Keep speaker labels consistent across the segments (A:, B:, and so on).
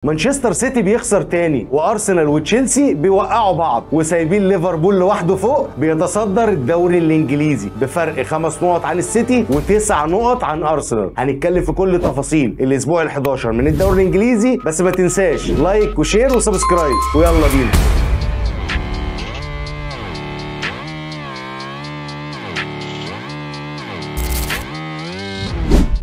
A: مانشستر سيتي بيخسر تاني، وارسنال وتشيلسي بيوقعوا بعض، وسايبين ليفربول لوحده فوق بيتصدر الدوري الانجليزي بفرق 5 نقط عن السيتي و9 نقط عن ارسنال. هنتكلم في كل تفاصيل الاسبوع ال11 من الدوري الانجليزي، بس ما تنساش لايك وشير وسبسكرايب، ويلا بينا.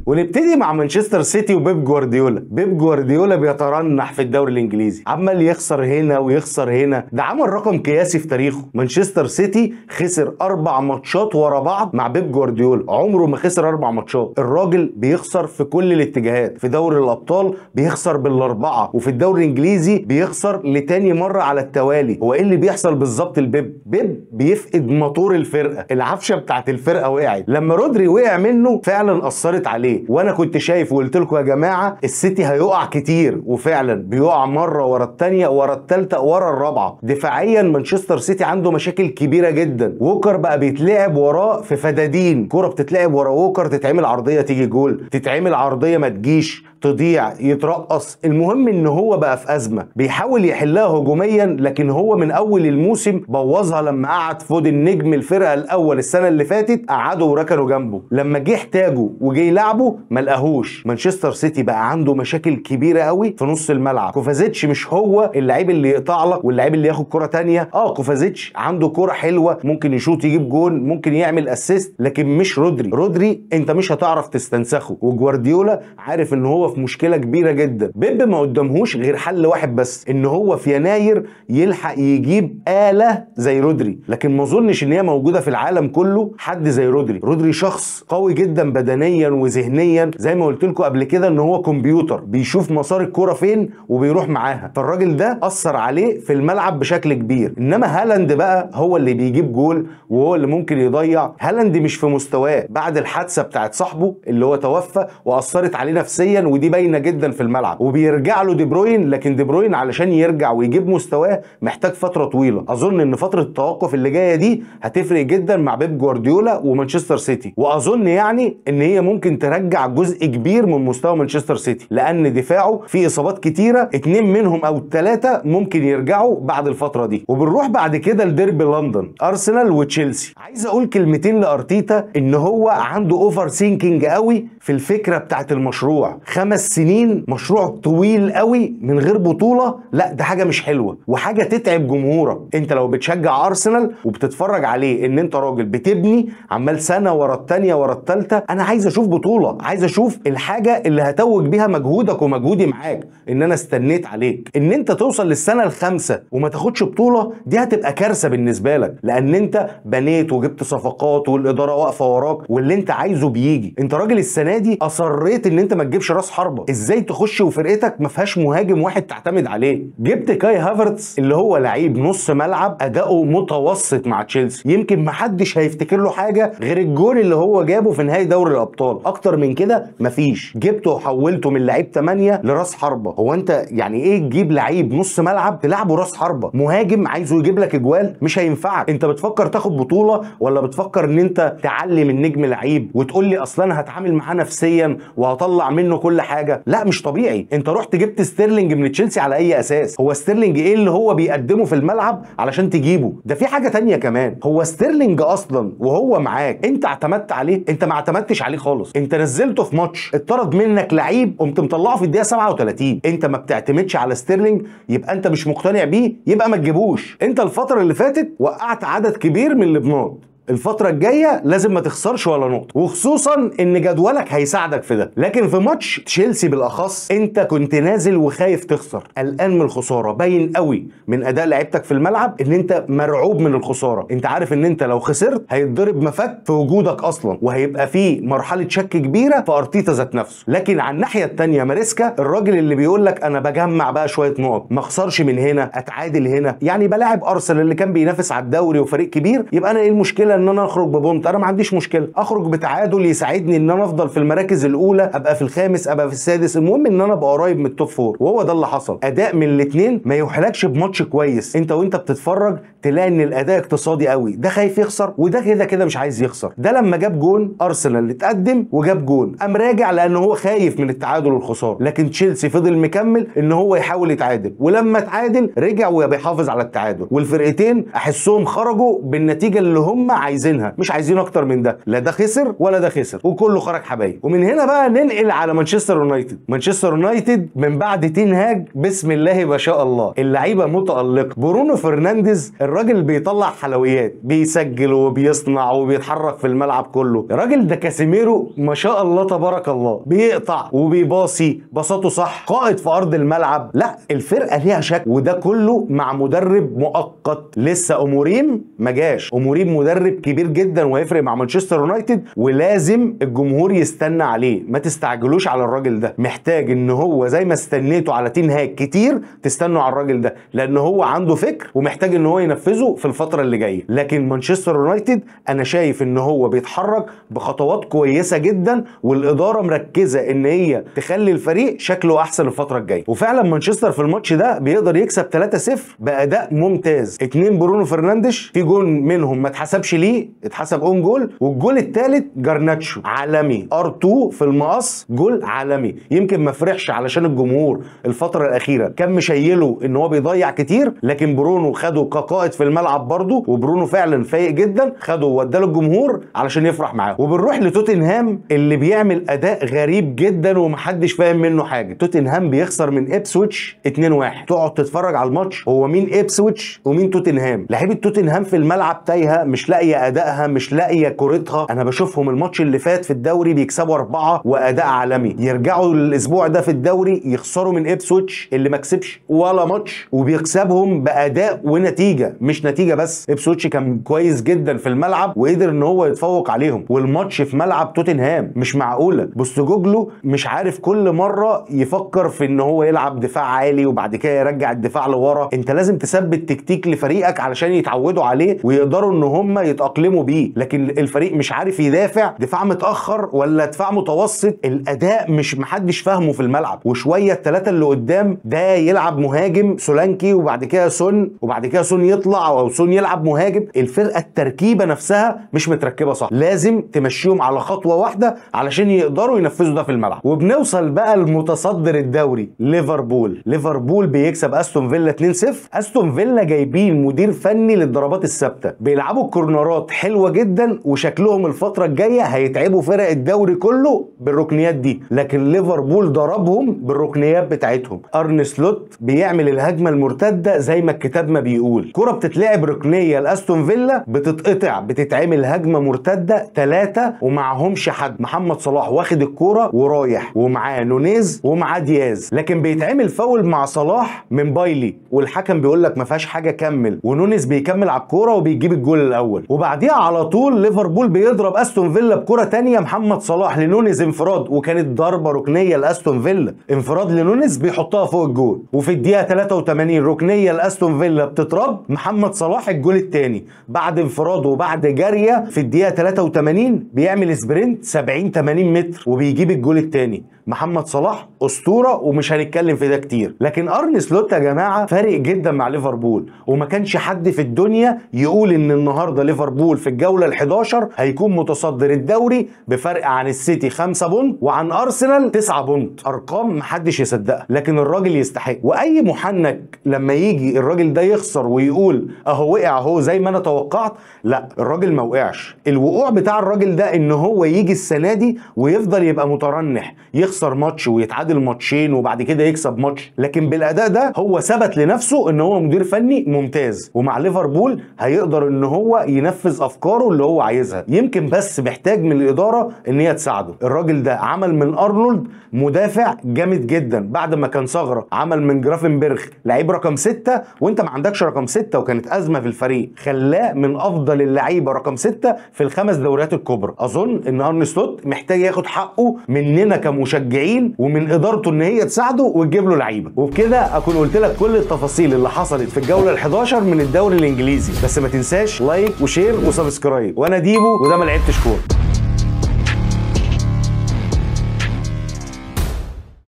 A: ونبتدي مع مانشستر سيتي وبيب جوارديولا. بيب جوارديولا بيترنح في الدوري الانجليزي، عمال يخسر هنا ويخسر هنا. ده عمل رقم قياسي في تاريخه. مانشستر سيتي خسر 4 ماتشات ورا بعض مع بيب جوارديولا، عمره ما خسر 4 ماتشات. الراجل بيخسر في كل الاتجاهات، في دوري الابطال بيخسر بال4، وفي الدوري الانجليزي بيخسر لتاني مره على التوالي. هو ايه اللي بيحصل بالظبط لبيب؟ بيب بيفقد موتور الفرقه، العفشه بتاعت الفرقه وقعت. لما رودري وقع منه فعلا اثرت عليه، وانا كنت شايف وقلت لكم يا جماعه السيتي هيقع كتير، وفعلا بيقع مره ورا الثانيه ورا الثالثه ورا الرابعه. دفاعيا مانشستر سيتي عنده مشاكل كبيره جدا. ووكر بقى بيتلعب وراه في فدادين، كوره بتتلعب ورا ووكر، تتعمل عرضيه تيجي جول، تتعمل عرضيه ما تجيش، تضيع، يترقص. المهم ان هو بقى في ازمه، بيحاول يحلها هجوميا، لكن هو من اول الموسم بوظها. لما قعد فودن نجم الفرقه الاول السنه اللي فاتت قعده وركنوا جنبه، لما جه احتاجه وجه يلعبه ما لقاهوش. مانشستر سيتي بقى عنده مشاكل كبيره قوي في نص الملعب. كوفازيتش مش هو اللعيب اللي يقطع لك واللعيب اللي ياخد كره تانية. كوفازيتش عنده كره حلوه، ممكن يشوط يجيب جون، ممكن يعمل اسيست، لكن مش رودري. رودري انت مش هتعرف تستنسخه، وجوارديولا عارف ان هو في مشكله كبيره جدا. بيب ما قدامهوش غير حل واحد بس، ان هو في يناير يلحق يجيب آلة زي رودري، لكن ما اظنش ان هي موجوده في العالم كله حد زي رودري. رودري شخص قوي جدا بدنيا وذهنيا، زي ما قلت لكم قبل كده ان هو كمبيوتر بيشوف مسار الكرة فين وبيروح معاها. فالراجل ده اثر عليه في الملعب بشكل كبير. انما هالاند بقى هو اللي بيجيب جول وهو اللي ممكن يضيع. هالاند مش في مستواه بعد الحادثه بتاعت صاحبه اللي هو توفى واثرت عليه نفسيا، ودي باينه جدا في الملعب. وبيرجع له دي بروين، لكن دي بروين علشان يرجع ويجيب مستواه محتاج فتره طويله. اظن ان فتره التوقف اللي جايه دي هتفرق جدا مع بيب جوارديولا ومانشستر سيتي، واظن يعني ان هي ممكن ترجع جزء كبير من مستوى مانشستر سيتي، لان دفاعه فيه اصابات كتيره، 2 منهم او 3 ممكن يرجعوا بعد الفتره دي. وبنروح بعد كده لديربي لندن، ارسنال وتشيلسي. عايز اقول كلمتين لارتيتا، ان هو عنده اوفر سينكينج قوي في الفكره بتاعت المشروع. 5 سنين مشروع طويل قوي من غير بطوله، لا ده حاجه مش حلوه وحاجه تتعب جمهورك. انت لو بتشجع ارسنال وبتتفرج عليه ان انت راجل بتبني عمال سنه ورا الثانيه ورا الثالثه، انا عايز اشوف بطوله، عايز اشوف الحاجه اللي هتوج بيها مجهودك ومجهودي معاك. ان انا استنيت عليك ان انت توصل للسنه ال5 وما تاخدش بطوله، دي هتبقى كارثه بالنسبه لك، لان انت بنيت وجبت صفقات والاداره واقفه وراك واللي انت عايزه بيجي. انت راجل السنه دي اصريت ان انت ما تجيبش راس حربه. ازاي تخش وفرقتك ما فيهاش مهاجم واحد تعتمد عليه؟ جبت كاي هافرتس اللي هو لعيب نص ملعب اداؤه متوسط مع تشيلسي، يمكن ما حدش هيفتكر له حاجه غير الجول اللي هو جابه في نهائي دوري الابطال. اكتر من كده مفيش. جبته وحولته من لعيب 8 لراس حربه. هو انت يعني ايه تجيب لعيب نص ملعب تلعبه راس حربه؟ مهاجم عايزه يجيب لك اجوال مش هينفعك. انت بتفكر تاخد بطوله ولا بتفكر ان انت تعلم النجم لعيب وتقول لي اصلا انا هتعامل معاه نفسيا وهطلع منه كل حاجه؟ لا مش طبيعي. انت رحت جبت ستيرلينج من تشيلسي على اي اساس؟ هو ستيرلينج ايه اللي هو بيقدمه في الملعب علشان تجيبه؟ ده في حاجه تانية كمان. هو ستيرلينج اصلا وهو معاك انت اعتمدت عليه؟ انت ما اعتمدتش عليه خالص. انت نزلته في ماتش اتطرد منك لعيب قمت مطلعه في الدقيقه 37. انت ما بتعتمدش على ستيرلينج، يبقى انت مش مقتنع بيه، يبقى ما تجيبوش. انت الفتره اللي فاتت وقعت عدد كبير من البناط، الفترة الجاية لازم ما تخسرش ولا نقطة، وخصوصا ان جدولك هيساعدك في ده. لكن في ماتش تشيلسي بالاخص انت كنت نازل وخايف تخسر، قلقان من الخسارة، باين قوي من اداء لعيبتك في الملعب ان انت مرعوب من الخسارة. انت عارف ان انت لو خسرت هيتضرب مفك في وجودك اصلا، وهيبقى في مرحلة شك كبيرة في ارتيتا ذات نفسه. لكن على الناحية التانية ماريسكا الراجل اللي بيقول لك انا بجمع بقى شوية نقط، ما اخسرش من هنا اتعادل هنا، يعني بلاعب ارسنال اللي كان بينافس على الدوري وفريق كبير، يبقى انا ايه المشكلة ان انا اخرج ببونت، انا ما عنديش مشكله اخرج بتعادل يساعدني ان انا افضل في المراكز الاولى، ابقى في الخامس، ابقى في السادس، المهم ان انا ابقى قريب من التوب فور. وهو ده اللي حصل. اداء من الاثنين ما يوحلكش بماتش كويس، انت وانت بتتفرج تلاقي ان الاداء اقتصادي قوي، ده خايف يخسر وده كده كده مش عايز يخسر. ده لما جاب جون ارسنال اللي اتقدم وجاب جون قام راجع لان هو خايف من التعادل والخساره، لكن تشيلسي فضل مكمل ان هو يحاول يتعادل، ولما اتعادل رجع وبيحافظ على التعادل. والفرقتين احسهم خرجوا بالنتيجه اللي هم عايزينها، مش عايزين اكتر من ده، لا ده خسر ولا ده خسر، وكله خرج حبايب. ومن هنا بقى ننقل على مانشستر يونايتد. مانشستر يونايتد من بعد تين هاج بسم الله ما شاء الله اللعيبه متالقه. برونو فرنانديز الراجل بيطلع حلويات، بيسجل وبيصنع وبيتحرك في الملعب كله. الراجل ده كاسيميرو ما شاء الله تبارك الله، بيقطع وبيباصي باصاته صح، قائد في ارض الملعب. لا الفرقه ليها شكل، وده كله مع مدرب مؤقت لسه. اموريم ما جاش، اموريم مدرب كبير جدا وهيفرق مع مانشستر يونايتد، ولازم الجمهور يستنى عليه. ما تستعجلوش على الراجل ده، محتاج ان هو زي ما استنيتوا على تين هاج كتير تستنوا على الراجل ده، لان هو عنده فكر ومحتاج ان هو ينفذه في الفتره اللي جايه. لكن مانشستر يونايتد انا شايف ان هو بيتحرك بخطوات كويسه جدا، والاداره مركزه ان هي تخلي الفريق شكله احسن الفتره الجايه. وفعلا مانشستر في الماتش ده بيقدر يكسب 3-0 باداء ممتاز. 2 برونو فرنانديش، في جون منهم ما اتحسبش ليه، اتحسب اون جول، والجول الثالث جارناتشو عالمي، ار2 في المقص، جول عالمي. يمكن ما فرحش علشان الجمهور الفتره الاخيره كان مشيله ان هو بيضيع كتير، لكن برونو خده كقائد في الملعب برضه، وبرونو فعلا فايق جدا، خده واداله الجمهور علشان يفرح معاه. وبنروح لتوتنهام اللي بيعمل اداء غريب جدا ومحدش فاهم منه حاجه. توتنهام بيخسر من ابسويتش 2-1. تقعد تتفرج على الماتش، هو مين ابسويتش ومين توتنهام؟ لعيبه توتنهام في الملعب تايهه، مش لاقيه ادائها، مش لاقيه كورتها. انا بشوفهم الماتش اللي فات في الدوري بيكسبوا 4 واداء عالمي، يرجعوا الاسبوع ده في الدوري يخسروا من ابسويتش اللي ما كسبش ولا ماتش، وبيكسبهم باداء ونتيجه، مش نتيجه بس. ابسويتش كان كويس جدا في الملعب وقدر ان هو يتفوق عليهم، والماتش في ملعب توتنهام. مش معقوله بوستوجوجلو مش عارف كل مره يفكر في ان هو يلعب دفاع عالي وبعد كده يرجع الدفاع لورا. انت لازم تثبت تكتيك لفريقك علشان يتعودوا عليه ويقدروا ان هم يتاقلموا بيه، لكن الفريق مش عارف يدافع، دفاع متاخر ولا دفاع متوسط، الاداء مش محدش فاهمه في الملعب. وشويه الثلاثه اللي قدام ده يلعب مهاجم سولانكي وبعد كده سون، وبعد كده سون يطلع او سون يلعب مهاجم. الفرقه التركيبه نفسها مش متركبه صح، لازم تمشيهم على خطوه واحده علشان يقدروا ينفذوا ده في الملعب. وبنوصل بقى لمتصدر الدوري ليفربول. ليفربول بيكسب استون فيلا 2-0. استون فيلا جايبين مدير فني للضربات الثابته، بيلعبوا الكورنرات حلوه جدا، وشكلهم الفتره الجايه هيتعبوا فرق الدوري كله بالركنيات دي، لكن ليفربول ضربهم بالركنيات بتاعتهم. ارن سلوت بيعمل الهجمه المرتده زي ما الكتاب ما بيقول، كره بتتلعب ركنيه لاستون فيلا بتتقطع، بتتعمل هجمه مرتده 3 ومعهمش حد. محمد صلاح واخد الكوره ورايح، ومعاه نونيز ومعاه دياز، لكن بيتعمل فاول مع صلاح من بايلي، والحكم بيقول لك ما فيهاش حاجه كمل، ونونيز بيكمل على الكوره وبيجيب الجول الاول. وبعديها على طول ليفربول بيضرب استون فيلا بكره ثانيه، محمد صلاح لنونيز انفراد، وكانت ضربه ركنيه لاستون فيلا، انفراد لنونيز بيحطها فوق الجول. وفي الدقيقه 83 ركنيه لاستون فيلا بتترد، محمد صلاح الجول الثاني بعد انفراد وبعد جاريه في الدقيقه 83 بيعمل سبرنت 70-80 متر وبيجيب الجول الثاني. محمد صلاح اسطوره ومش هنتكلم في ده كتير. لكن ارن سلوت يا جماعه فارق جدا مع ليفربول، وما كانش حد في الدنيا يقول ان النهارده ليفربول في الجوله ال11 هيكون متصدر الدوري بفرق عن السيتي 5 بونت وعن ارسنال 9 بونت، ارقام محدش يصدقها، لكن الراجل يستحق. واي محنك لما يجي الراجل ده يخسر ويقول اهو وقع اهو زي ما انا توقعت، لا الراجل ما وقعش. الوقوع بتاع الراجل ده ان هو يجي السنه دي ويفضل يبقى مترنح، يخسر ماتش ويتعادل ماتشين وبعد كده يكسب ماتش، لكن بالاداء ده هو ثبت لنفسه ان هو مدير فني ممتاز، ومع ليفربول هيقدر ان هو ينفذ افكاره اللي هو عايزها. يمكن بس محتاج من الاداره ان هي تساعده. الراجل ده عمل من ارنولد مدافع جامد جدا بعد ما كان ثغره، عمل من جرافنبرغ لعيب رقم 6 وانت ما عندكش رقم 6، وكانت ازمه في الفريق، خلاه من افضل اللعيبه رقم 6 في ال5 دوريات الكبرى. اظن ان ارن سلوت محتاج ياخد حقه مننا كمشجعين ومن ادارته ان هي تساعده وتجيب له لعيبه. وبكده اكون قلت لك كل التفاصيل اللي حصلت في الجوله ال11 من الدوري الانجليزي. بس ما تنساش لايك وشير شير وسبسكرايب. وانا ديبو وده ما لعبتش كوره.